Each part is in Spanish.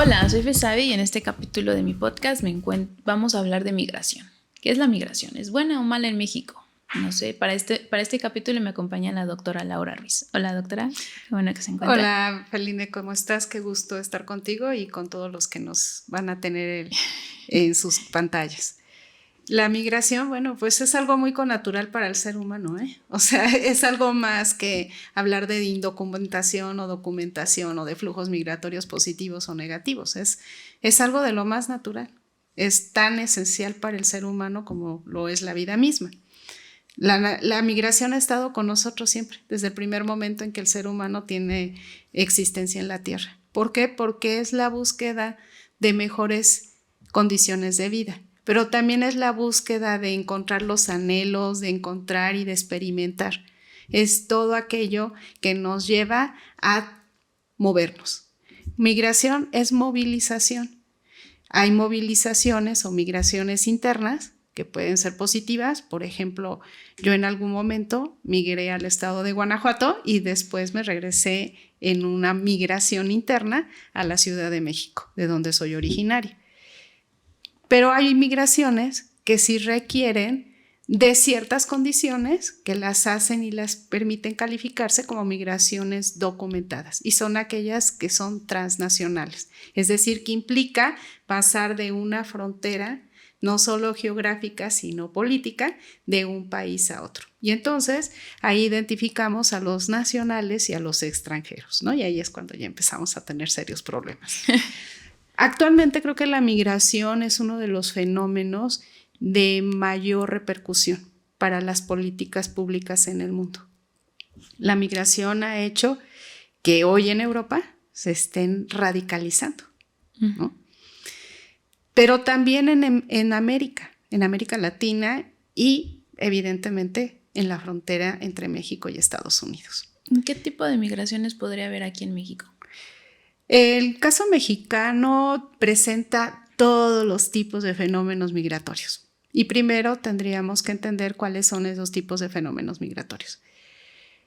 Hola, soy Fesabi y en este capítulo de mi podcast vamos a hablar de migración. ¿Qué es la migración? ¿Es buena o mala en México? No sé, para este capítulo me acompaña la doctora Laura Ruiz. Hola, doctora, qué bueno que se encuentra. Hola, Feline, ¿cómo estás? Qué gusto estar contigo y con todos los que nos van a tener en sus pantallas. La migración, bueno, pues es algo muy connatural para el ser humano, ¿eh? O sea, es algo más que hablar de indocumentación o documentación o de flujos migratorios positivos o negativos. Es algo de lo más natural. Es tan esencial para el ser humano como lo es la vida misma. La migración ha estado con nosotros siempre, desde el primer momento en que el ser humano tiene existencia en la Tierra. ¿Por qué? Porque es la búsqueda de mejores condiciones de vida, pero también es la búsqueda de encontrar los anhelos, de encontrar y de experimentar. Es todo aquello que nos lleva a movernos. Migración es movilización. Hay movilizaciones o migraciones internas que pueden ser positivas. Por ejemplo, yo en algún momento migré al estado de Guanajuato y después me regresé en una migración interna a la Ciudad de México, de donde soy originaria. Pero hay migraciones que sí requieren de ciertas condiciones que las hacen y las permiten calificarse como migraciones documentadas, y son aquellas que son transnacionales, es decir, que implica pasar de una frontera no solo geográfica, sino política, de un país a otro. Y entonces ahí identificamos a los nacionales y a los extranjeros, ¿no? Y ahí es cuando ya empezamos a tener serios problemas. Actualmente creo que la migración es uno de los fenómenos de mayor repercusión para las políticas públicas en el mundo. La migración ha hecho que hoy en Europa se estén radicalizando, ¿no? Pero también en América Latina y evidentemente en la frontera entre México y Estados Unidos. ¿Qué tipo de migraciones podría haber aquí en México? El caso mexicano presenta todos los tipos de fenómenos migratorios. Y primero tendríamos que entender cuáles son esos tipos de fenómenos migratorios.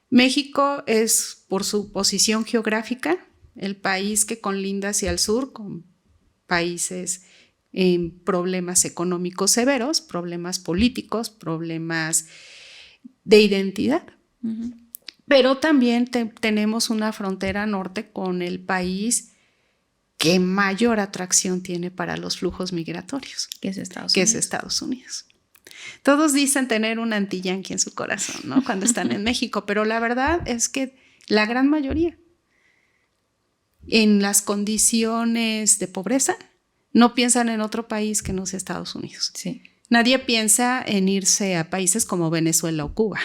México es, por su posición geográfica, el país que colinda hacia el sur con países en problemas económicos severos, problemas políticos, problemas de identidad. Uh-huh. Pero también tenemos una frontera norte con el país que mayor atracción tiene para los flujos migratorios, que es Estados Unidos. Todos dicen tener un antiyanqui en su corazón, ¿no? Cuando están en México, pero la verdad es que la gran mayoría, en las condiciones de pobreza, no piensan en otro país que no sea Estados Unidos. Sí. Nadie piensa en irse a países como Venezuela o Cuba,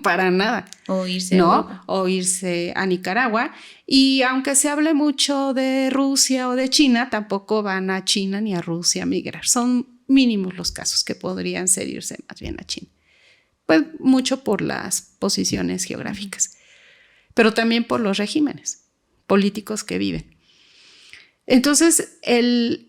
para nada. O irse a Europa. O irse a Nicaragua. Y aunque se hable mucho de Rusia o de China, tampoco van a China ni a Rusia a migrar. Son mínimos los casos que podrían ser irse más bien a China. Pues mucho por las posiciones geográficas, pero también por los regímenes políticos que viven. Entonces, el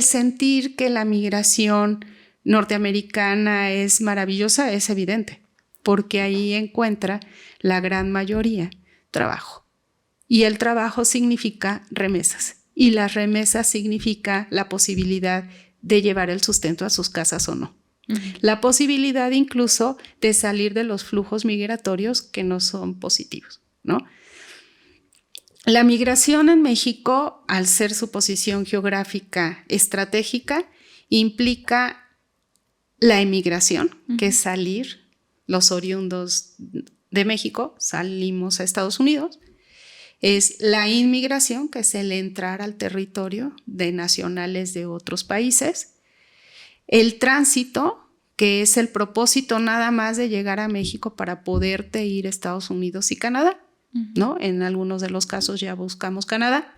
sentir que la migración norteamericana es maravillosa es evidente, porque ahí encuentra la gran mayoría trabajo. Y el trabajo significa remesas. Y las remesas significa la posibilidad de llevar el sustento a sus casas o no. Uh-huh. La posibilidad incluso de salir de los flujos migratorios que no son positivos, ¿no? La migración en México, al ser su posición geográfica estratégica, implica la emigración, uh-huh, que es salir. Los oriundos de México salimos a Estados Unidos. Es la inmigración, que es el entrar al territorio de nacionales de otros países. El tránsito, que es el propósito nada más de llegar a México para poderte ir a Estados Unidos y Canadá, ¿no? En algunos de los casos ya buscamos Canadá.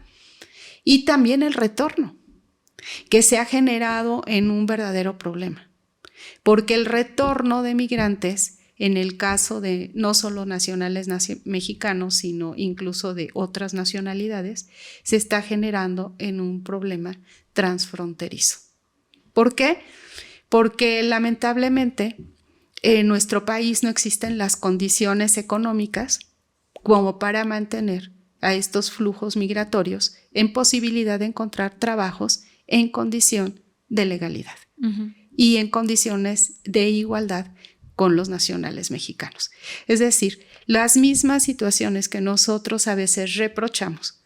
Y también el retorno, que se ha generado en un verdadero problema, porque el retorno de migrantes, en el caso de no solo nacionales mexicanos, sino incluso de otras nacionalidades, se está generando en un problema transfronterizo. ¿Por qué? Porque lamentablemente en nuestro país no existen las condiciones económicas como para mantener a estos flujos migratorios en posibilidad de encontrar trabajos en condición de legalidad y en condiciones de igualdad con los nacionales mexicanos. Es decir, las mismas situaciones que nosotros a veces reprochamos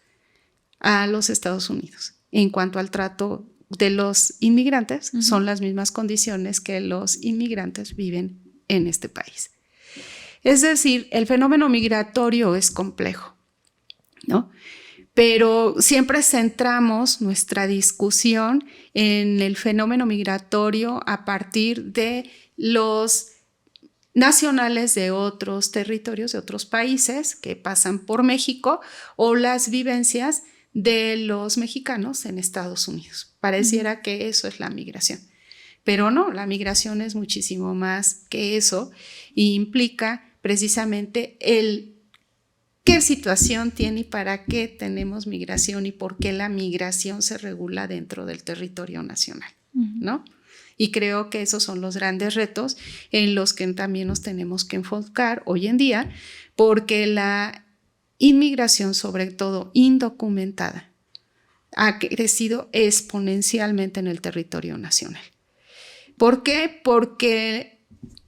a los Estados Unidos en cuanto al trato de los inmigrantes son las mismas condiciones que los inmigrantes viven en este país. Es decir, el fenómeno migratorio es complejo, ¿no? Pero siempre centramos nuestra discusión en el fenómeno migratorio a partir de los nacionales de otros territorios, de otros países que pasan por México o las vivencias de los mexicanos en Estados Unidos. Pareciera que eso es la migración, pero no, la migración es muchísimo más que eso e implica precisamente el qué situación tiene y para qué tenemos migración y por qué la migración se regula dentro del territorio nacional, ¿no? Y creo que esos son los grandes retos en los que también nos tenemos que enfocar hoy en día, porque la inmigración, sobre todo indocumentada, ha crecido exponencialmente en el territorio nacional. ¿Por qué? Porque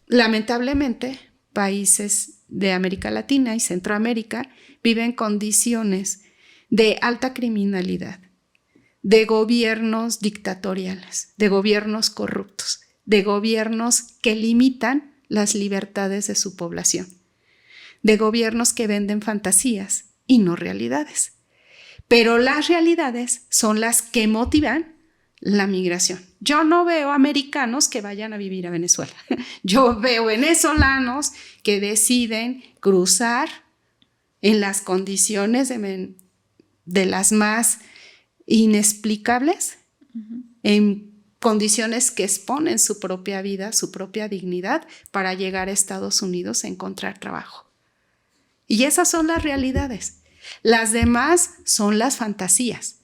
lamentablemente países de América Latina y Centroamérica viven condiciones de alta criminalidad, de gobiernos dictatoriales, de gobiernos corruptos, de gobiernos que limitan las libertades de su población, de gobiernos que venden fantasías y no realidades. Pero las realidades son las que motivan la migración. Yo no veo americanos que vayan a vivir a Venezuela. Yo veo venezolanos que deciden cruzar en las condiciones de las más inexplicables, en condiciones que exponen su propia vida, su propia dignidad para llegar a Estados Unidos a encontrar trabajo. Y esas son las realidades. Las demás son las fantasías.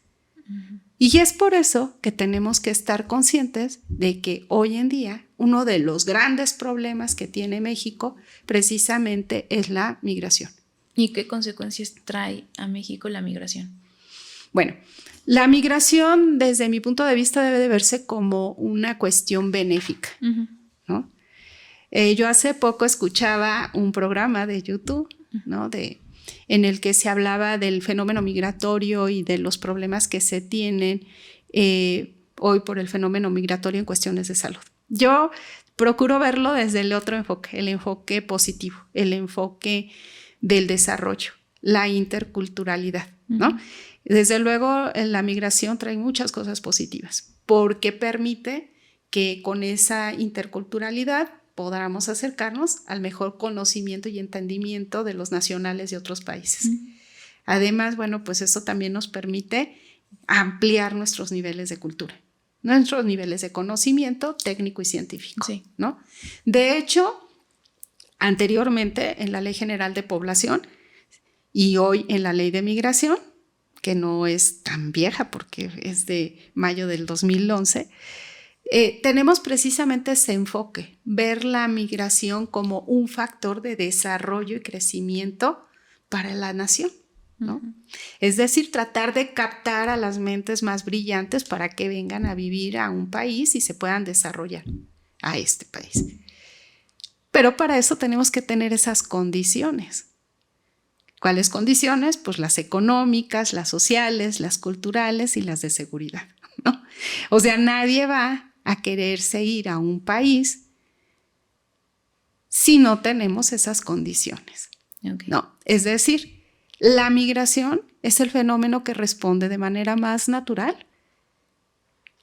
Y es por eso que tenemos que estar conscientes de que hoy en día uno de los grandes problemas que tiene México precisamente es la migración. ¿Y qué consecuencias trae a México la migración? Bueno, la migración desde mi punto de vista debe de verse como una cuestión benéfica, ¿no? Yo hace poco escuchaba un programa de YouTube, ¿no? En el que se hablaba del fenómeno migratorio y de los problemas que se tienen hoy por el fenómeno migratorio en cuestiones de salud. Yo procuro verlo desde el otro enfoque, el enfoque positivo, el enfoque del desarrollo, la interculturalidad, ¿no? Desde luego, la migración trae muchas cosas positivas porque permite que con esa interculturalidad podamos acercarnos al mejor conocimiento y entendimiento de los nacionales de otros países. Además, bueno, pues eso también nos permite ampliar nuestros niveles de cultura, nuestros niveles de conocimiento técnico y científico, sí, ¿no? De hecho, anteriormente en la Ley General de Población y hoy en la Ley de Migración, que no es tan vieja porque es de mayo del 2011, tenemos precisamente ese enfoque, ver la migración como un factor de desarrollo y crecimiento para la nación, ¿no? Es decir, tratar de captar a las mentes más brillantes para que vengan a vivir a un país y se puedan desarrollar a este país. Pero para eso tenemos que tener esas condiciones. ¿Cuáles condiciones? Pues las económicas, las sociales, las culturales y las de seguridad, ¿no? O sea, nadie va a quererse ir a un país si no tenemos esas condiciones. Okay. No, es decir, la migración es el fenómeno que responde de manera más natural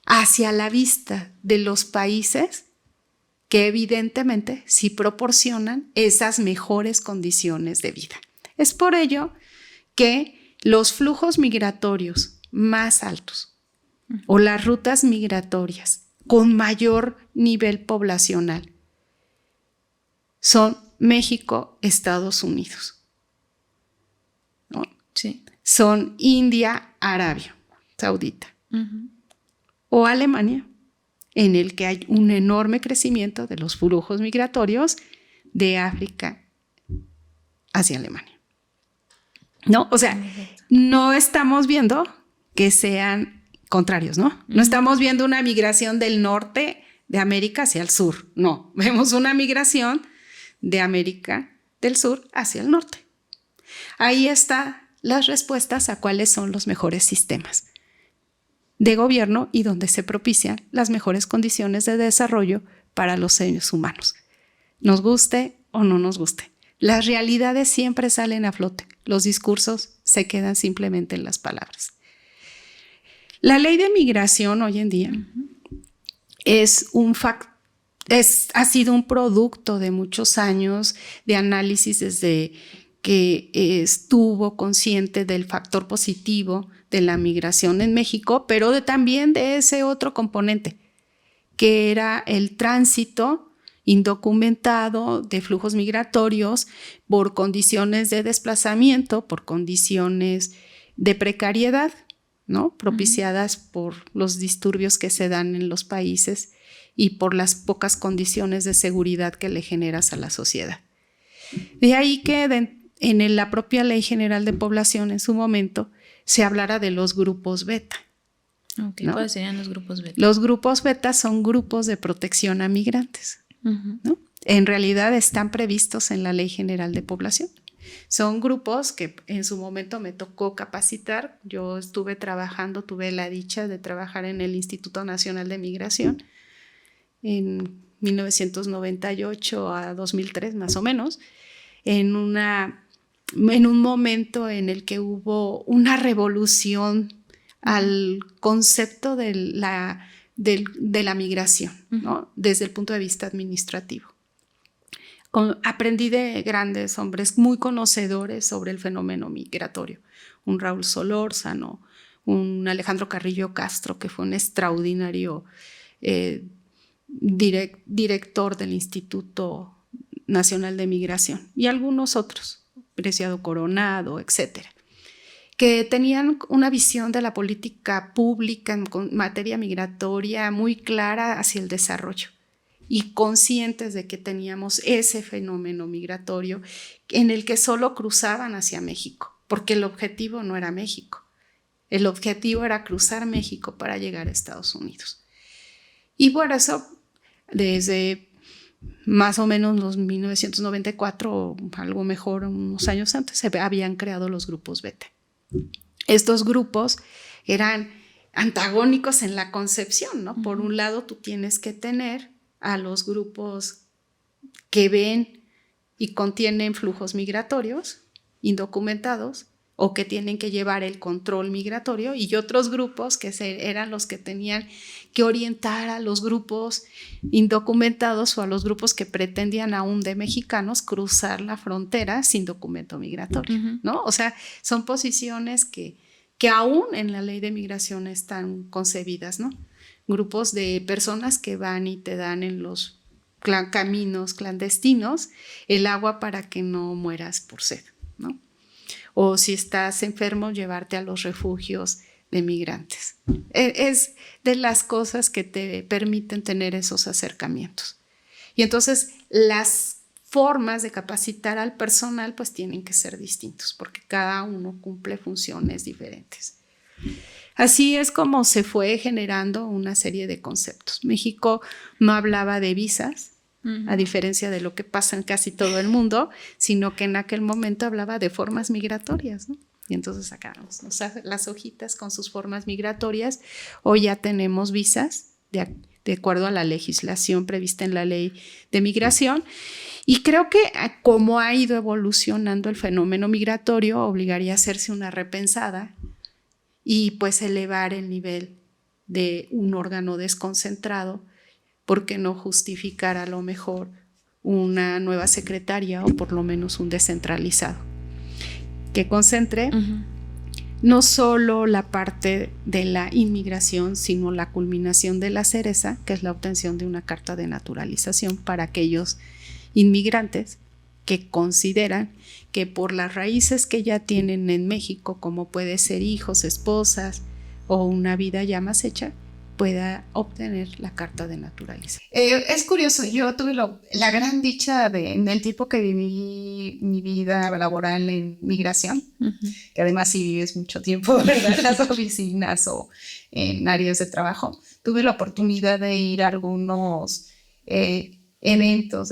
hacia la vista de los países que evidentemente sí proporcionan esas mejores condiciones de vida. Es por ello que los flujos migratorios más altos o las rutas migratorias con mayor nivel poblacional son México, Estados Unidos, ¿no? Sí. Son India, Arabia Saudita o Alemania, en el que hay un enorme crecimiento de los flujos migratorios de África hacia Alemania. ¿no? O sea, no estamos viendo que sean contrarios, ¿no? No estamos viendo una migración del norte de América hacia el sur, no. Vemos una migración de América del sur hacia el norte. Ahí están las respuestas a cuáles son los mejores sistemas de gobierno y donde se propician las mejores condiciones de desarrollo para los seres humanos. Nos guste o no nos guste. Las realidades siempre salen a flote. Los discursos se quedan simplemente en las palabras. La ley de migración hoy en día ha sido un producto de muchos años de análisis desde que estuvo consciente del factor positivo de la migración en México, pero también de ese otro componente, que era el tránsito indocumentado de flujos migratorios por condiciones de desplazamiento, por condiciones de precariedad, ¿no? Propiciadas por los disturbios que se dan en los países y por las pocas condiciones de seguridad que le generas a la sociedad. De ahí que en la propia Ley General de Población en su momento se hablara de los grupos beta. Okay, ¿no? ¿Cuáles serían los grupos beta? Los grupos beta son grupos de protección a migrantes, ¿no? En realidad están previstos en la Ley General de Población. Son grupos que en su momento me tocó capacitar. Yo tuve la dicha de trabajar en el Instituto Nacional de Migración en 1998 a 2003 más o menos, en un momento en el que hubo una revolución al concepto de la migración, ¿no? Desde el punto de vista administrativo. Aprendí de grandes hombres muy conocedores sobre el fenómeno migratorio. Un Raúl Solórzano, un Alejandro Carrillo Castro, que fue un extraordinario director del Instituto Nacional de Migración, y algunos otros, Preciado Coronado, etcétera, que tenían una visión de la política pública en materia migratoria muy clara hacia el desarrollo y conscientes de que teníamos ese fenómeno migratorio en el que solo cruzaban hacia México, porque el objetivo no era México, el objetivo era cruzar México para llegar a Estados Unidos. Y por eso, desde más o menos los 1994 o algo mejor, unos años antes, se habían creado los grupos beta. Estos grupos eran antagónicos en la concepción, ¿no? Por un lado, tú tienes que tener a los grupos que ven y contienen flujos migratorios indocumentados o que tienen que llevar el control migratorio, y otros grupos que eran los que tenían que orientar a los grupos indocumentados o a los grupos que pretendían aún de mexicanos cruzar la frontera sin documento migratorio, ¿no? O sea, son posiciones que aún en la ley de migración están concebidas, ¿no? Grupos de personas que van y te dan en los caminos clandestinos el agua para que no mueras por sed, ¿no? O si estás enfermo, llevarte a los refugios de migrantes. Es de las cosas que te permiten tener esos acercamientos. Y entonces las formas de capacitar al personal pues tienen que ser distintos, porque cada uno cumple funciones diferentes. Así es como se fue generando una serie de conceptos. México no hablaba de visas, a diferencia de lo que pasa en casi todo el mundo, sino que en aquel momento hablaba de formas migratorias, ¿no? Y entonces sacábamos las hojitas con sus formas migratorias. Hoy ya tenemos visas de acuerdo a la legislación prevista en la ley de migración, y creo que como ha ido evolucionando el fenómeno migratorio, obligaría a hacerse una repensada y pues elevar el nivel de un órgano desconcentrado. ¿Por qué no justificar a lo mejor una nueva secretaría o por lo menos un descentralizado que concentre no solo la parte de la inmigración, sino la culminación de la cereza, que es la obtención de una carta de naturalización para aquellos inmigrantes que consideran que por las raíces que ya tienen en México, como puede ser hijos, esposas o una vida ya más hecha, pueda obtener la carta de naturaleza. Es curioso, yo tuve la gran dicha en el tiempo que viví mi vida laboral en migración, que además si vives mucho tiempo, ¿verdad? En las oficinas o en áreas de trabajo, tuve la oportunidad de ir a algunos eventos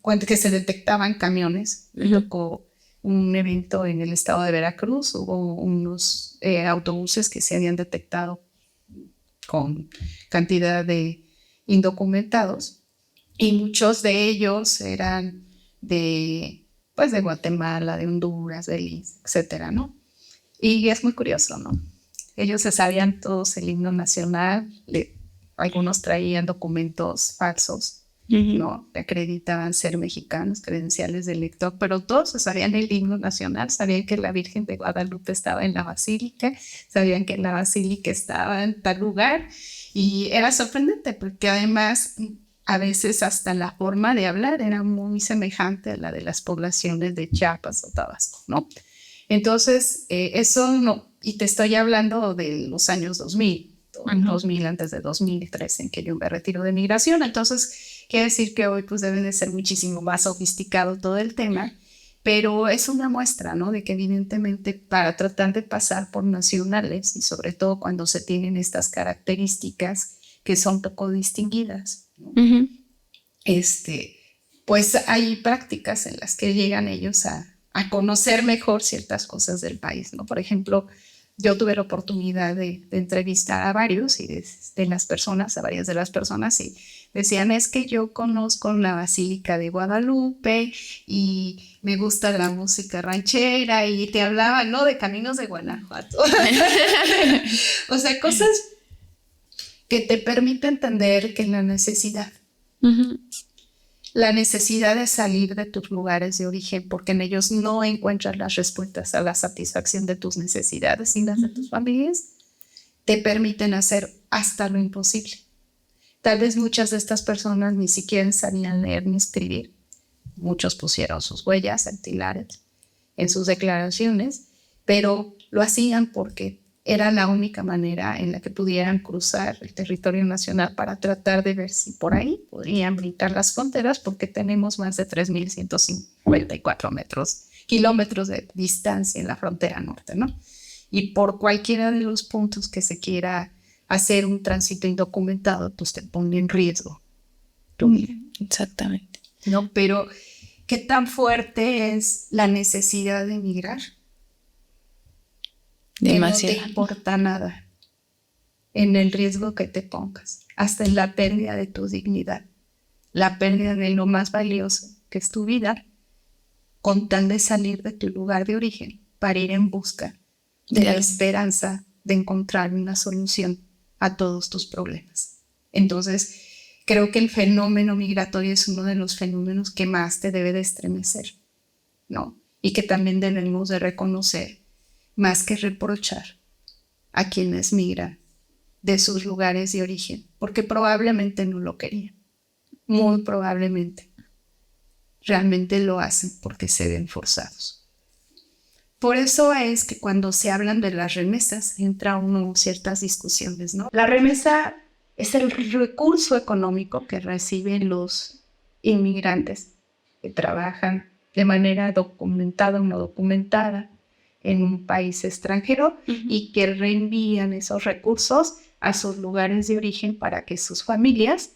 cuando que se detectaban camiones. Me tocó un evento en el estado de Veracruz, hubo unos autobuses que se habían detectado con cantidad de indocumentados y muchos de ellos eran de Guatemala, de Honduras, Belice, etcétera, ¿no? Y es muy curioso, ¿no? Ellos se sabían todos el himno nacional, algunos traían documentos falsos, ¿no? Acreditaban ser mexicanos, credenciales de lector, pero todos sabían el himno nacional, sabían que la Virgen de Guadalupe estaba en la basílica, sabían que la basílica estaba en tal lugar, y era sorprendente porque además a veces hasta la forma de hablar era muy semejante a la de las poblaciones de Chiapas o Tabasco, ¿no? Entonces, eso no, y te estoy hablando de los años 2000, 2000 antes de 2003 en que yo me retiro de migración. Entonces quiere decir que hoy pues debe de ser muchísimo más sofisticado todo el tema, pero es una muestra, ¿no? De que evidentemente para tratar de pasar por nacionales y sobre todo cuando se tienen estas características que son poco distinguidas, ¿no? Pues hay prácticas en las que llegan ellos a conocer mejor ciertas cosas del país, ¿no? Por ejemplo, yo tuve la oportunidad de entrevistar a varios y de las personas, a varias de las personas, y decían, es que yo conozco la Basílica de Guadalupe y me gusta la música ranchera, y te hablaban, ¿no? De Caminos de Guanajuato. O sea, cosas que te permiten entender que la necesidad de salir de tus lugares de origen, porque en ellos no encuentras las respuestas a la satisfacción de tus necesidades y las de tus familias, te permiten hacer hasta lo imposible. Tal vez muchas de estas personas ni siquiera sabían leer ni escribir. Muchos pusieron sus huellas dactilares en sus declaraciones, pero lo hacían porque era la única manera en la que pudieran cruzar el territorio nacional para tratar de ver si por ahí podrían brincar las fronteras, porque tenemos más de 3.154 kilómetros de distancia en la frontera norte, ¿no? Y por cualquiera de los puntos que se quiera hacer un tránsito indocumentado, pues te pone en riesgo tu vida. Exactamente. ¿No? Pero ¿qué tan fuerte es la necesidad de emigrar? Demasiado. Que no te importa nada en el riesgo que te pongas, hasta en la pérdida de tu dignidad, la pérdida de lo más valioso que es tu vida, con tal de salir de tu lugar de origen para ir en busca de la esperanza de encontrar una solución a todos tus problemas. Entonces, creo que el fenómeno migratorio es uno de los fenómenos que más te debe de estremecer, ¿no? Y que también debemos de reconocer, más que reprochar a quienes migran de sus lugares de origen, porque probablemente no lo querían, muy probablemente. Realmente lo hacen porque se ven forzados. Por eso es que cuando se hablan de las remesas, entra uno en ciertas discusiones, ¿no? La remesa es el recurso económico que reciben los inmigrantes que trabajan de manera documentada o no documentada en un país extranjero y que reenvían esos recursos a sus lugares de origen para que sus familias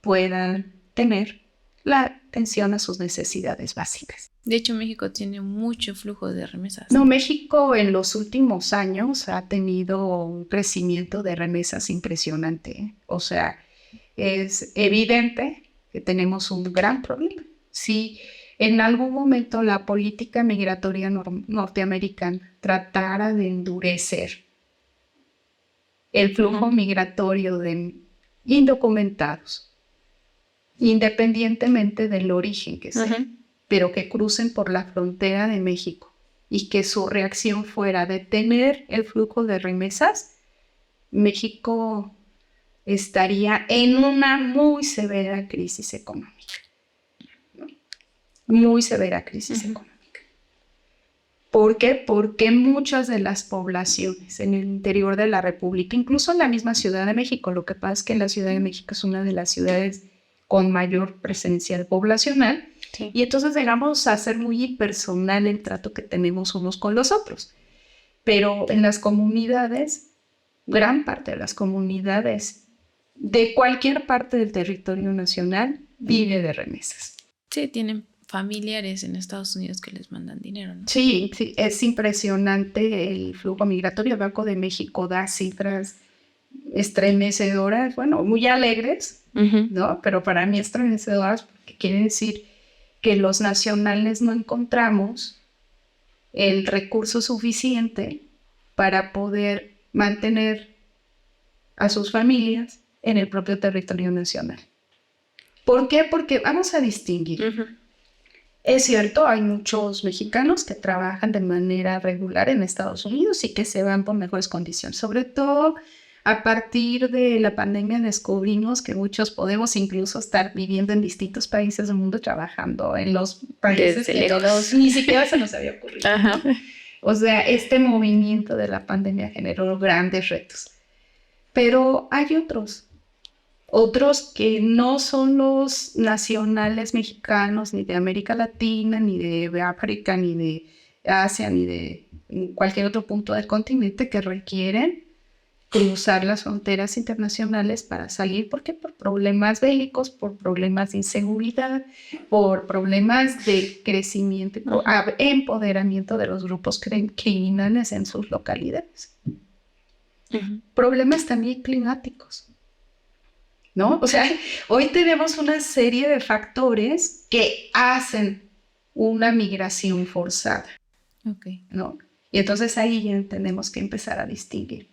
puedan tener la atención a sus necesidades básicas. De hecho, México tiene mucho flujo de remesas. No, México en los últimos años ha tenido un crecimiento de remesas impresionante. O sea, es evidente que tenemos un gran problema. Si en algún momento la política migratoria norteamericana tratara de endurecer el flujo migratorio de indocumentados, independientemente del origen que sea, pero que crucen por la frontera de México y que su reacción fuera detener el flujo de remesas, México estaría en una muy severa crisis económica, ¿no? Muy severa crisis económica. ¿Por qué? Porque muchas de las poblaciones en el interior de la República, incluso en la misma Ciudad de México, lo que pasa es que la Ciudad de México es una de las ciudades con mayor presencia poblacional, sí. Y entonces llegamos a ser muy impersonal el trato que tenemos unos con los otros. Pero en las comunidades, gran parte de las comunidades de cualquier parte del territorio nacional vive de remesas. Sí, tienen familiares en Estados Unidos que les mandan dinero, ¿no? Sí, sí, es impresionante el flujo migratorio. El Banco de México da cifras estremecedoras, bueno, muy alegres, ¿no? Pero para mí estremecedoras porque quiere decir que los nacionales no encontramos el recurso suficiente para poder mantener a sus familias en el propio territorio nacional. ¿Por qué? Porque vamos a distinguir. Es cierto, hay muchos mexicanos que trabajan de manera regular en Estados Unidos y que se van por mejores condiciones. Sobre todo a partir de la pandemia descubrimos que muchos podemos incluso estar viviendo en distintos países del mundo trabajando en los países que todos ni siquiera se nos había ocurrido. Ajá. O sea, este movimiento de la pandemia generó grandes retos. Pero hay otros que no son los nacionales mexicanos, ni de América Latina, ni de África, ni de Asia, ni de cualquier otro punto del continente que requieren cruzar las fronteras internacionales para salir. ¿Por qué? Por problemas bélicos, por problemas de inseguridad, por problemas de crecimiento y empoderamiento de los grupos criminales en sus localidades. Problemas también climáticos, ¿no? O sea, hoy tenemos una serie de factores que hacen una migración forzada, ¿no? Y entonces ahí ya tenemos que empezar a distinguir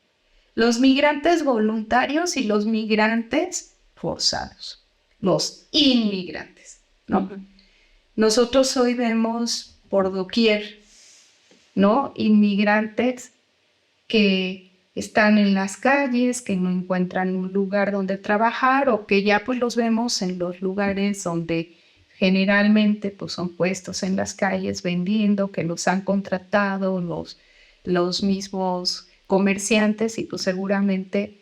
los migrantes voluntarios y los migrantes forzados, los inmigrantes, ¿no? Nosotros hoy vemos por doquier, ¿no? Inmigrantes que están en las calles, que no encuentran un lugar donde trabajar o que ya pues los vemos en los lugares donde generalmente pues son puestos en las calles vendiendo, que los han contratado los mismos comerciantes y pues seguramente,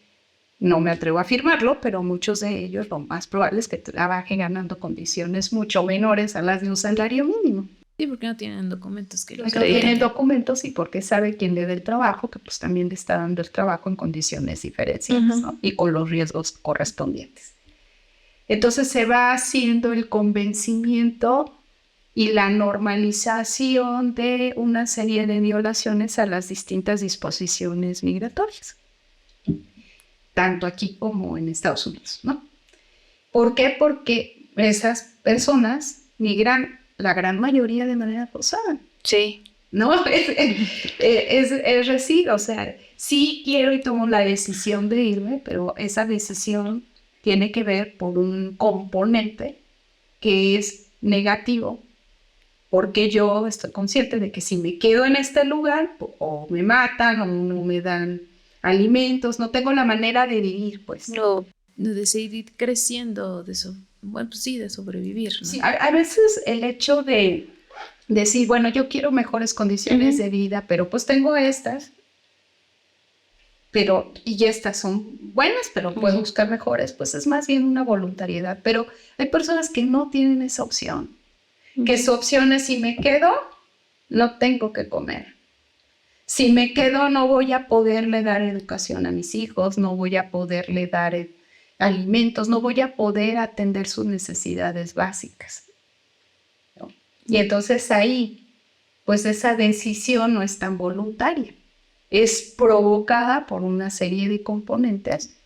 no me atrevo a afirmarlo, pero muchos de ellos lo más probable es que trabajen ganando condiciones mucho menores a las de un salario mínimo. Sí, porque no tienen documentos que los acreditan. No tienen documentos y porque sabe quién le da el trabajo, que pues también le está dando el trabajo en condiciones diferenciadas, ¿no? Y con los riesgos correspondientes. Entonces se va haciendo el convencimiento y la normalización de una serie de violaciones a las distintas disposiciones migratorias, tanto aquí como en Estados Unidos, ¿no? ¿Por qué? Porque esas personas migran la gran mayoría de manera forzada. Sí. ¿No? Es decir, o sea, sí quiero y tomo la decisión de irme, pero esa decisión tiene que ver por un componente que es negativo, porque yo estoy consciente de que si me quedo en este lugar, o me matan, o no me dan alimentos, no tengo la manera de vivir, pues. No, de seguir creciendo, bueno, pues sí, de sobrevivir, ¿no? Sí, a veces el hecho de decir, bueno, yo quiero mejores condiciones de vida, pero pues tengo estas, y estas son buenas, pero puedo buscar mejores, pues es más bien una voluntariedad. Pero hay personas que no tienen esa opción, que su opción es: si me quedo, no tengo que comer. Si me quedo, no voy a poderle dar educación a mis hijos, no voy a poderle dar alimentos, no voy a poder atender sus necesidades básicas, ¿no? Y entonces ahí, pues esa decisión no es tan voluntaria, es provocada por una serie de componentes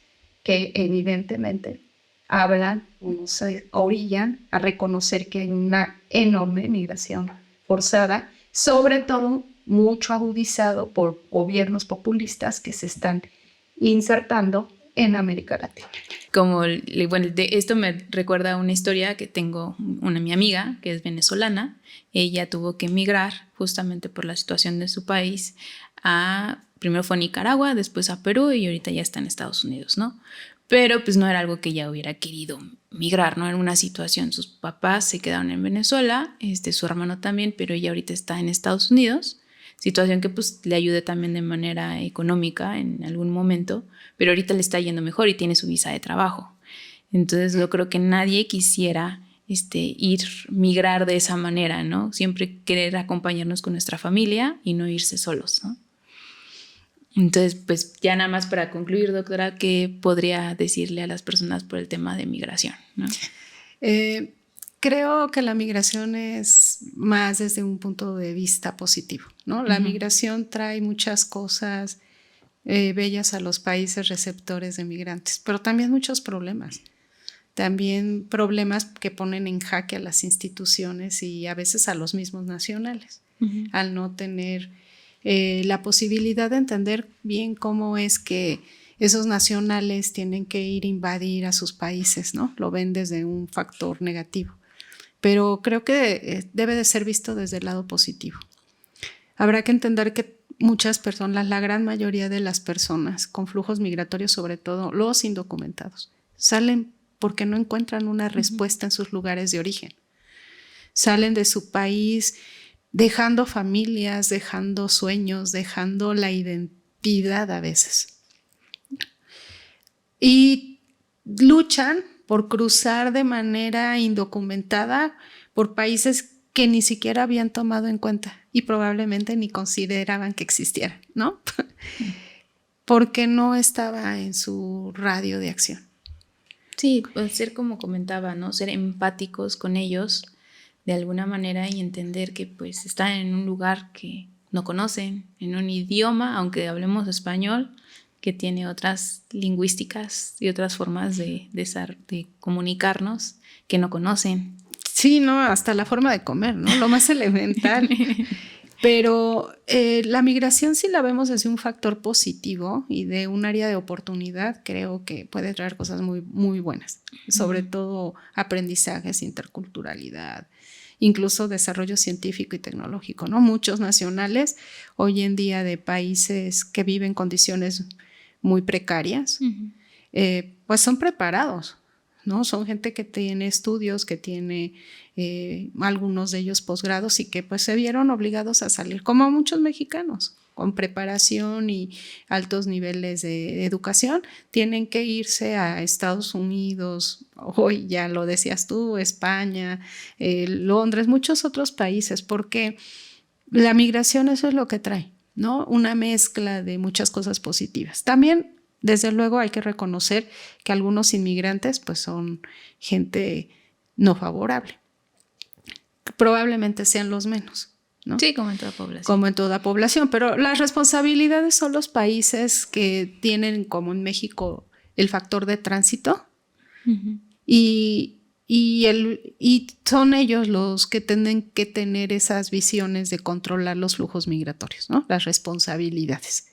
que evidentemente hablan o nos orillan a reconocer que hay una enorme migración forzada, sobre todo mucho agudizado por gobiernos populistas que se están insertando en América Latina. Bueno, esto me recuerda a una historia que tengo mi amiga que es venezolana. Ella tuvo que emigrar justamente por la situación de su país primero fue a Nicaragua, después a Perú y ahorita ya está en Estados Unidos, ¿no? Pero pues no era algo que ella hubiera querido migrar, ¿no? Era una situación, sus papás se quedaron en Venezuela, su hermano también, pero ella ahorita está en Estados Unidos. situación que pues le ayude también de manera económica en algún momento, pero ahorita le está yendo mejor y tiene su visa de trabajo. Entonces yo creo que nadie quisiera migrar de esa manera, ¿no? Siempre querer acompañarnos con nuestra familia y no irse solos, ¿no? Entonces, pues ya nada más para concluir, doctora, ¿qué podría decirle a las personas por el tema de migración, ¿no? Creo que la migración es más desde un punto de vista positivo, ¿no? La migración trae muchas cosas bellas a los países receptores de migrantes, pero también muchos problemas. También problemas que ponen en jaque a las instituciones y a veces a los mismos nacionales, al no tener la posibilidad de entender bien cómo es que esos nacionales tienen que ir a invadir a sus países, ¿no? Lo ven desde un factor negativo. Pero creo que debe de ser visto desde el lado positivo. Habrá que entender que muchas personas, la gran mayoría de las personas con flujos migratorios, sobre todo los indocumentados, salen porque no encuentran una respuesta en sus lugares de origen. Salen de su país dejando familias, dejando sueños, dejando la identidad a veces. Y luchan por cruzar de manera indocumentada por países que ni siquiera habían tomado en cuenta y probablemente ni consideraban que existieran, ¿no? Porque no estaba en su radio de acción. Sí, pues ser como comentaba, ¿no? Ser empáticos con ellos de alguna manera y entender que pues están en un lugar que no conocen, en un idioma, aunque hablemos español, que tiene otras lingüísticas y otras formas de comunicarnos que no conocen. Sí, no, hasta la forma de comer, ¿no? Lo más elemental. Pero la migración, si la vemos desde un factor positivo y de un área de oportunidad, creo que puede traer cosas muy, muy buenas, sobre todo aprendizajes, interculturalidad, incluso desarrollo científico y tecnológico, ¿no? Muchos nacionales hoy en día de países que viven condiciones muy precarias, pues son preparados, ¿no? Son gente que tiene estudios, que tiene algunos de ellos posgrados y que pues se vieron obligados a salir, como muchos mexicanos, con preparación y altos niveles de educación, tienen que irse a Estados Unidos, hoy ya lo decías tú, España, Londres, muchos otros países, porque la migración eso es lo que trae, ¿no? Una mezcla de muchas cosas positivas. También, desde luego, hay que reconocer que algunos inmigrantes pues son gente no favorable. Probablemente sean los menos, ¿no? Sí, como en toda población. Como en toda población, pero las responsabilidades son los países que tienen, como en México, el factor de tránsito y son ellos los que tienen que tener esas visiones de controlar los flujos migratorios, ¿no? Las responsabilidades.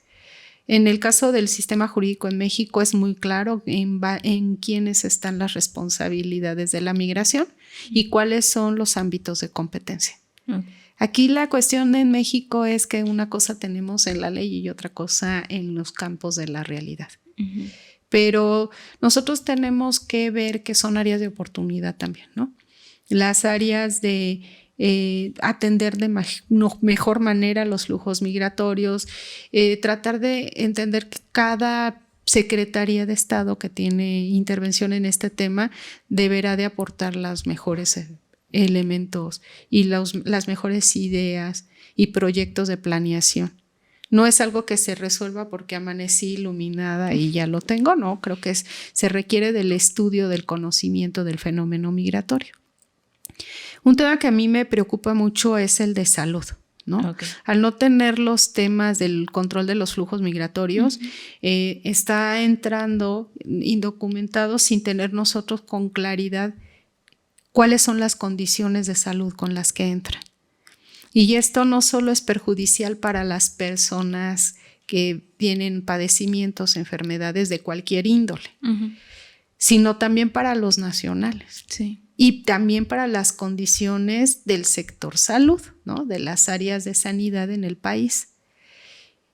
En el caso del sistema jurídico en México es muy claro en quiénes están las responsabilidades de la migración y cuáles son los ámbitos de competencia. Aquí la cuestión en México es que una cosa tenemos en la ley y otra cosa en los campos de la realidad. Pero nosotros tenemos que ver que son áreas de oportunidad también, ¿no? Las áreas de atender de mejor manera los flujos migratorios, tratar de entender que cada Secretaría de Estado que tiene intervención en este tema deberá de aportar los mejores elementos y las mejores ideas y proyectos de planeación. No es algo que se resuelva porque amanecí iluminada y ya lo tengo, no, creo que se requiere del estudio, del conocimiento del fenómeno migratorio. Un tema que a mí me preocupa mucho es el de salud, ¿no? Al no tener los temas del control de los flujos migratorios, está entrando indocumentados sin tener nosotros con claridad cuáles son las condiciones de salud con las que entran. Y esto no solo es perjudicial para las personas que tienen padecimientos, enfermedades de cualquier índole, sino también para los nacionales. Sí. Y también para las condiciones del sector salud, ¿no? De las áreas de sanidad en el país.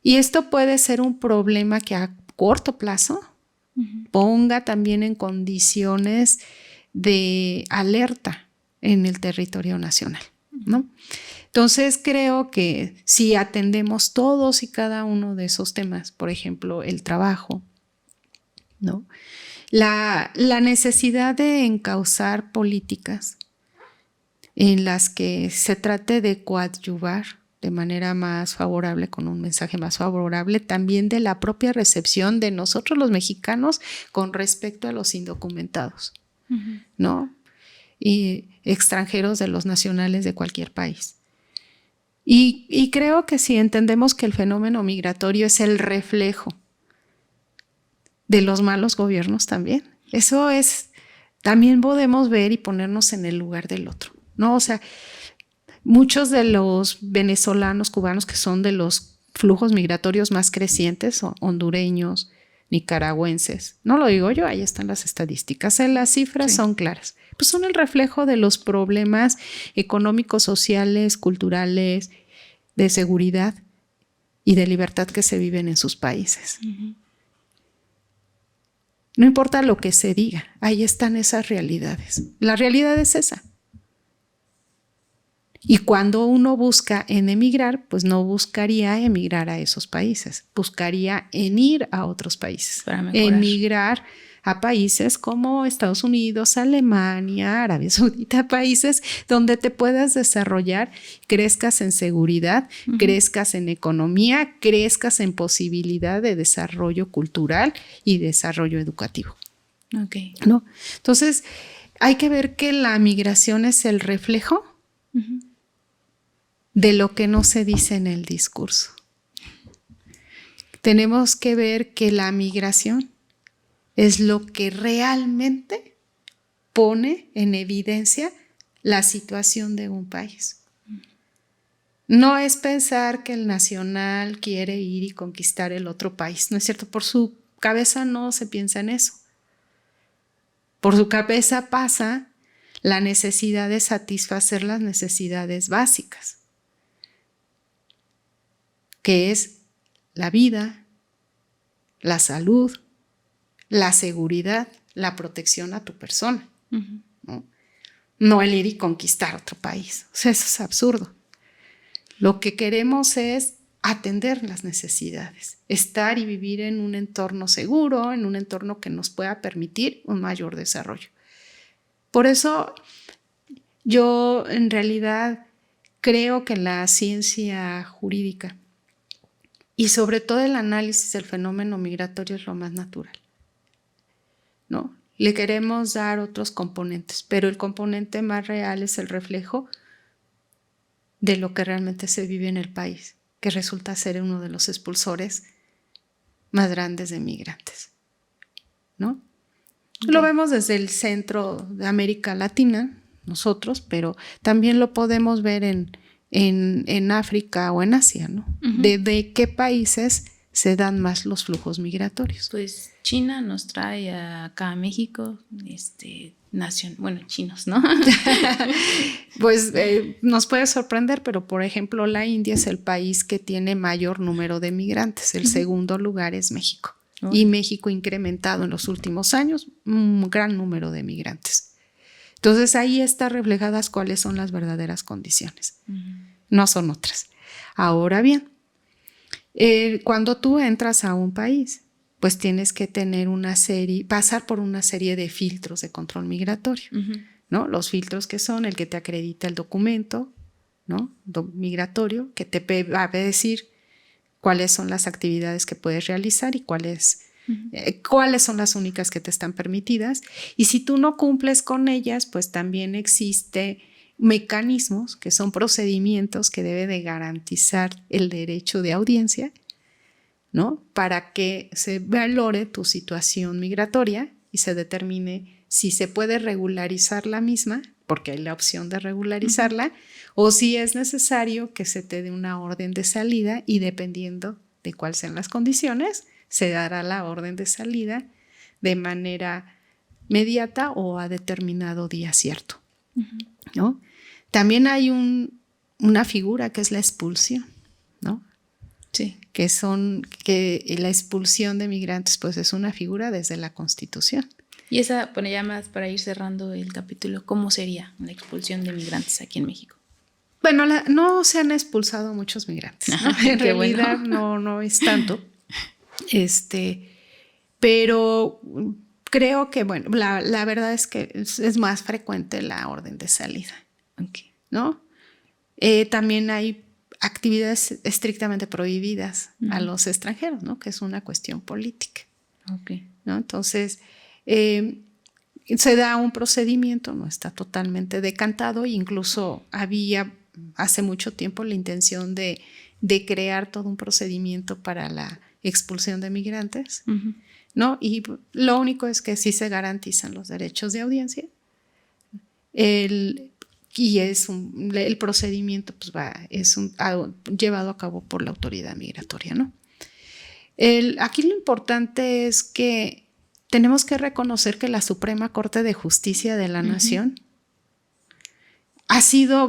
Y esto puede ser un problema que a corto plazo ponga también en condiciones de alerta en el territorio nacional, ¿no? Entonces creo que si atendemos todos y cada uno de esos temas, por ejemplo, el trabajo, ¿no? La necesidad de encauzar políticas en las que se trate de coadyuvar de manera más favorable, con un mensaje más favorable, también de la propia recepción de nosotros los mexicanos con respecto a los indocumentados, ¿no? Y extranjeros de los nacionales de cualquier país. Y creo que si entendemos que el fenómeno migratorio es el reflejo de los malos gobiernos también, eso es, también podemos ver y ponernos en el lugar del otro, ¿no? O sea, muchos de los venezolanos, cubanos, que son de los flujos migratorios más crecientes, hondureños, nicaragüenses, no lo digo yo, ahí están las estadísticas, las cifras son claras, pues son el reflejo de los problemas económicos, sociales, culturales, de seguridad y de libertad que se viven en sus países. No importa lo que se diga, ahí están esas realidades. La realidad es esa. Y cuando uno busca en emigrar, pues no buscaría emigrar a esos países, buscaría en ir a otros países, emigrar a países como Estados Unidos, Alemania, Arabia Saudita, países donde te puedas desarrollar, crezcas en seguridad, crezcas en economía, crezcas en posibilidad de desarrollo cultural y desarrollo educativo. Okay. ¿No? Entonces, hay que ver que la migración es el reflejo de lo que no se dice en el discurso. Tenemos que ver que la migración es lo que realmente pone en evidencia la situación de un país. No es pensar que el nacional quiere ir y conquistar el otro país, ¿no es cierto? Por su cabeza no se piensa en eso. Por su cabeza pasa la necesidad de satisfacer las necesidades básicas, que es la vida, la salud, la seguridad, la protección a tu persona, ¿no? El ir y conquistar otro país. O sea, eso es absurdo. Lo que queremos es atender las necesidades, estar y vivir en un entorno seguro, en un entorno que nos pueda permitir un mayor desarrollo. Por eso yo en realidad creo que la ciencia jurídica y sobre todo el análisis del fenómeno migratorio es lo más natural, ¿no? Le queremos dar otros componentes, pero el componente más real es el reflejo de lo que realmente se vive en el país, que resulta ser uno de los expulsores más grandes de migrantes, ¿no? Okay. Lo vemos desde el centro de América Latina, nosotros, pero también lo podemos ver en África o en Asia, ¿no? ¿De qué países se dan más los flujos migratorios? Pues China nos trae acá a México, chinos, ¿no? Pues nos puede sorprender, pero por ejemplo la India es el país que tiene mayor número de migrantes, el segundo lugar es México. Y México ha incrementado en los últimos años un gran número de migrantes. Entonces ahí está reflejadas cuáles son las verdaderas condiciones, no son otras. Ahora bien, cuando tú entras a un país, pues tienes que tener pasar por una serie de filtros de control migratorio, ¿no? Los filtros que son el que te acredita el documento, ¿no? Migratorio, que te va a decir cuáles son las actividades que puedes realizar y cuáles son las únicas que te están permitidas. Y si tú no cumples con ellas, pues también existe mecanismos que son procedimientos que debe de garantizar el derecho de audiencia, ¿no? Para que se valore tu situación migratoria y se determine si se puede regularizar la misma, porque hay la opción de regularizarla, o si es necesario que se te dé una orden de salida y dependiendo de cuáles sean las condiciones, se dará la orden de salida de manera inmediata o a determinado día cierto, ¿no? También hay una figura que es la expulsión, ¿no? Sí. Que la expulsión de migrantes pues es una figura desde la Constitución. Y esa, bueno, ya más para ir cerrando el capítulo, ¿cómo sería la expulsión de migrantes aquí en México? Bueno, no se han expulsado muchos migrantes, ¿no? En realidad bueno. no es tanto. Pero creo que, bueno, la verdad es que es más frecuente la orden de salida, ¿no? También hay actividades estrictamente prohibidas a los extranjeros, ¿no? Que es una cuestión política, ¿no? Entonces, se da un procedimiento, no está totalmente decantado, incluso había hace mucho tiempo la intención de crear todo un procedimiento para la expulsión de migrantes, ¿no? Y lo único es que sí se garantizan los derechos de audiencia. El procedimiento pues es llevado a cabo por la autoridad migratoria, ¿no? Aquí lo importante es que tenemos que reconocer que la Suprema Corte de Justicia de la Nación ha sido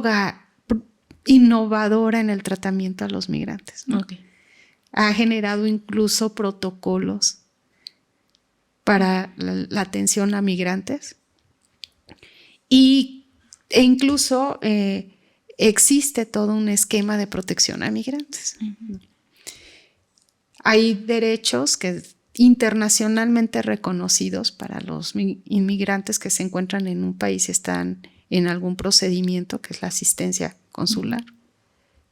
innovadora en el tratamiento a los migrantes, ¿no? Ha generado incluso protocolos para la atención a migrantes e incluso existe todo un esquema de protección a migrantes. Hay derechos internacionalmente reconocidos para los inmigrantes que se encuentran en un país y están en algún procedimiento, que es la asistencia consular,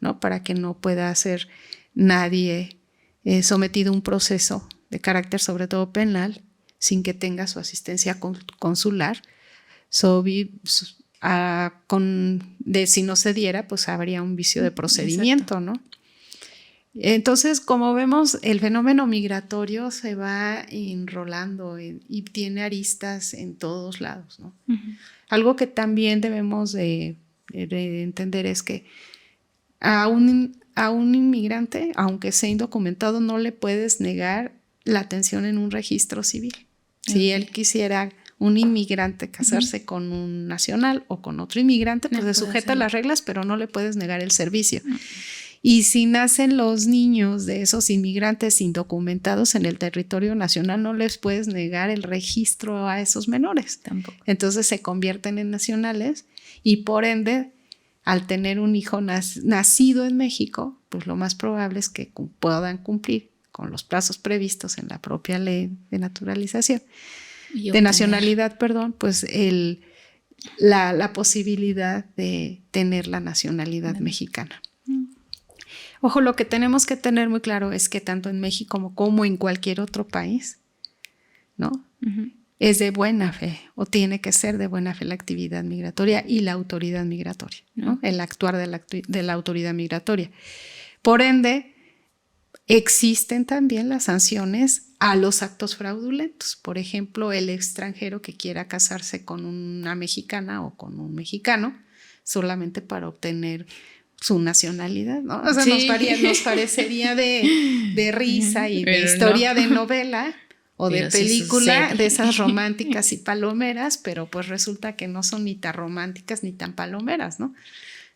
¿no? Para que no pueda ser nadie sometido a un proceso de carácter sobre todo penal sin que tenga su asistencia consular. Si no se diera, pues habría un vicio de procedimiento, ¿no? Entonces, como vemos, el fenómeno migratorio se va enrolando y tiene aristas en todos lados, ¿no? Algo que también debemos de entender es que a un inmigrante, aunque sea indocumentado, no le puedes negar la atención en un registro civil. Si él quisiera, un inmigrante, casarse con un nacional o con otro inmigrante, pues se sujeta a las reglas, pero no le puedes negar el servicio. Y si nacen los niños de esos inmigrantes indocumentados en el territorio nacional, no les puedes negar el registro a esos menores. Tampoco. Entonces se convierten en nacionales y por ende, al tener un hijo nacido en México, pues lo más probable es que puedan cumplir con los plazos previstos en la propia ley de naturalización, de nacionalidad, pues la posibilidad de tener la nacionalidad mexicana. Ojo, lo que tenemos que tener muy claro es que tanto en México como en cualquier otro país, ¿no? Es de buena fe o tiene que ser de buena fe la actividad migratoria y la autoridad migratoria, ¿no? El actuar de la autoridad migratoria. Por ende, existen también las sanciones a los actos fraudulentos. Por ejemplo, el extranjero que quiera casarse con una mexicana o con un mexicano solamente para obtener su nacionalidad, ¿no? O sea, nos parecería de risa y de historia de novela o de película, de esas románticas y palomeras, pero pues resulta que no son ni tan románticas ni tan palomeras, ¿no?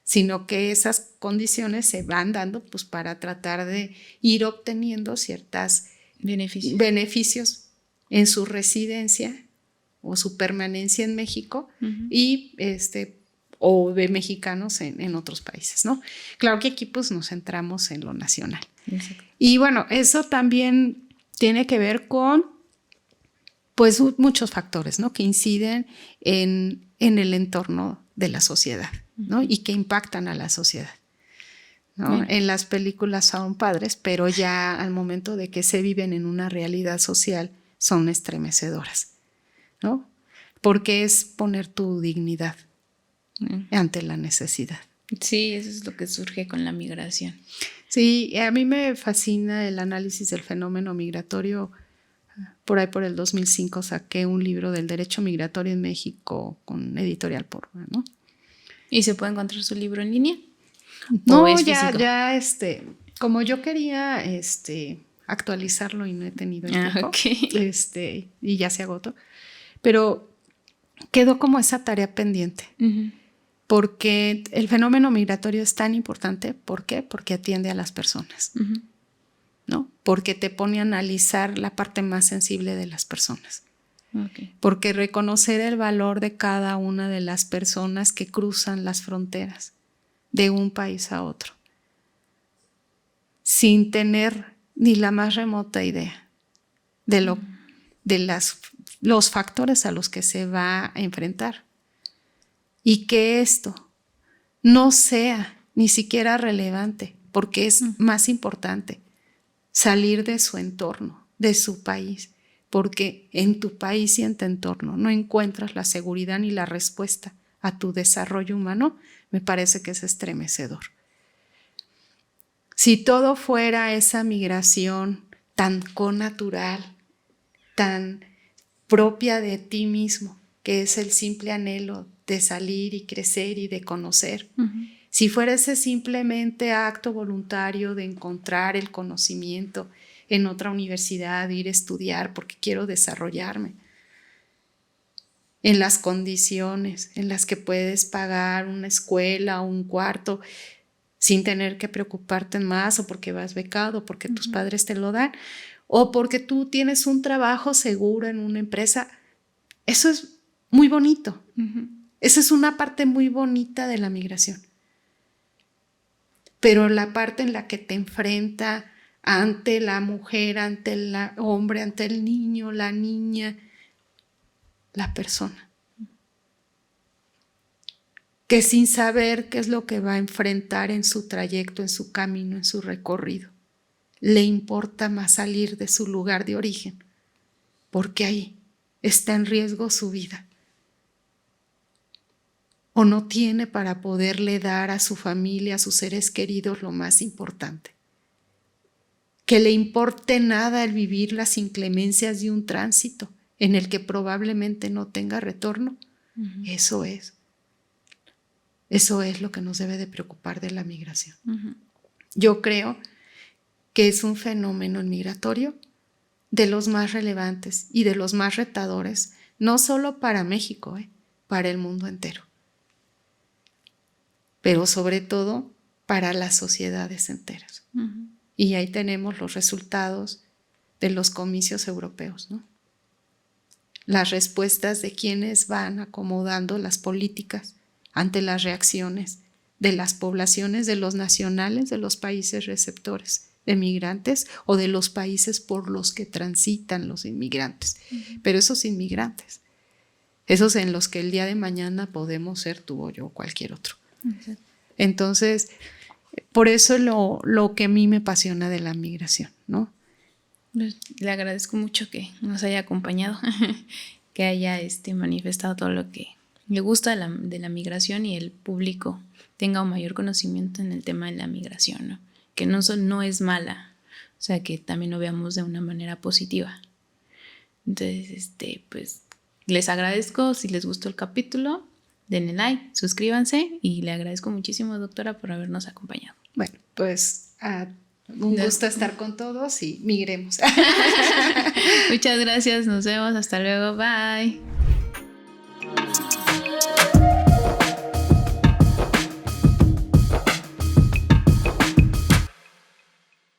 Sino que esas condiciones se van dando pues para tratar de ir obteniendo ciertos beneficios en su residencia o su permanencia en México y o de mexicanos en otros países, ¿no? Claro que aquí pues nos centramos en lo nacional. Exacto. Y bueno, eso también tiene que ver con pues muchos factores, ¿no? Que inciden en el entorno de la sociedad, ¿no? Y que impactan a la sociedad, ¿no? En las películas son padres, pero ya al momento de que se viven en una realidad social son estremecedoras, ¿no? Porque es poner tu dignidad ante la necesidad. Sí, eso es lo que surge con la migración. Sí, a mí me fascina el análisis del fenómeno migratorio. Por ahí por el 2005 saqué un libro del derecho migratorio en México con Editorial Porra, ¿no? ¿Y se puede encontrar su libro en línea? No, ya como yo quería actualizarlo y no he tenido el tiempo, okay. Y ya se agotó, pero quedó como esa tarea pendiente. Porque el fenómeno migratorio es tan importante. ¿Por qué? Porque atiende a las personas, ¿no? Porque te pone a analizar la parte más sensible de las personas. Okay. Porque reconocer el valor de cada una de las personas que cruzan las fronteras, de un país a otro, sin tener ni la más remota idea de los factores a los que se va a enfrentar. Y que esto no sea ni siquiera relevante, porque es más importante salir de su entorno, de su país, porque en tu país y en tu entorno no encuentras la seguridad ni la respuesta a tu desarrollo humano, me parece que es estremecedor. Si todo fuera esa migración tan connatural, tan propia de ti mismo, que es el simple anhelo de salir y crecer y de conocer, si fuera ese simplemente acto voluntario de encontrar el conocimiento en otra universidad, de ir a estudiar porque quiero desarrollarme, en las condiciones en las que puedes pagar una escuela o un cuarto sin tener que preocuparte más, o porque vas becado, o porque tus padres te lo dan, o porque tú tienes un trabajo seguro en una empresa, eso es muy bonito. Esa es una parte muy bonita de la migración. Pero la parte en la que te enfrenta ante la mujer, ante el hombre, ante el niño, la niña, la persona, que sin saber qué es lo que va a enfrentar en su trayecto, en su camino, en su recorrido, le importa más salir de su lugar de origen, porque ahí está en riesgo su vida, o no tiene para poderle dar a su familia, a sus seres queridos, lo más importante. Que le importe nada el vivir las inclemencias de un tránsito en el que probablemente no tenga retorno. Eso es lo que nos debe de preocupar de la migración. Yo creo que es un fenómeno migratorio de los más relevantes y de los más retadores, no solo para México, para el mundo entero, pero sobre todo para las sociedades enteras. Y ahí tenemos los resultados de los comicios europeos, ¿no? Las respuestas de quienes van acomodando las políticas ante las reacciones de las poblaciones, de los nacionales, de los países receptores de migrantes o de los países por los que transitan los inmigrantes. Pero esos inmigrantes, esos en los que el día de mañana podemos ser tú o yo o cualquier otro. Entonces, por eso lo que a mí me apasiona de la migración, ¿no? Le agradezco mucho que nos haya acompañado, que haya manifestado todo lo que le gusta de la migración y el público tenga un mayor conocimiento en el tema de la migración, ¿no? Que no es mala, o sea, que también lo veamos de una manera positiva. Entonces, pues les agradezco. Si les gustó el capítulo, denle like, suscríbanse, y le agradezco muchísimo, doctora, por habernos acompañado. Bueno, pues un gusto estar con todos y migremos. Muchas gracias, nos vemos, hasta luego, bye.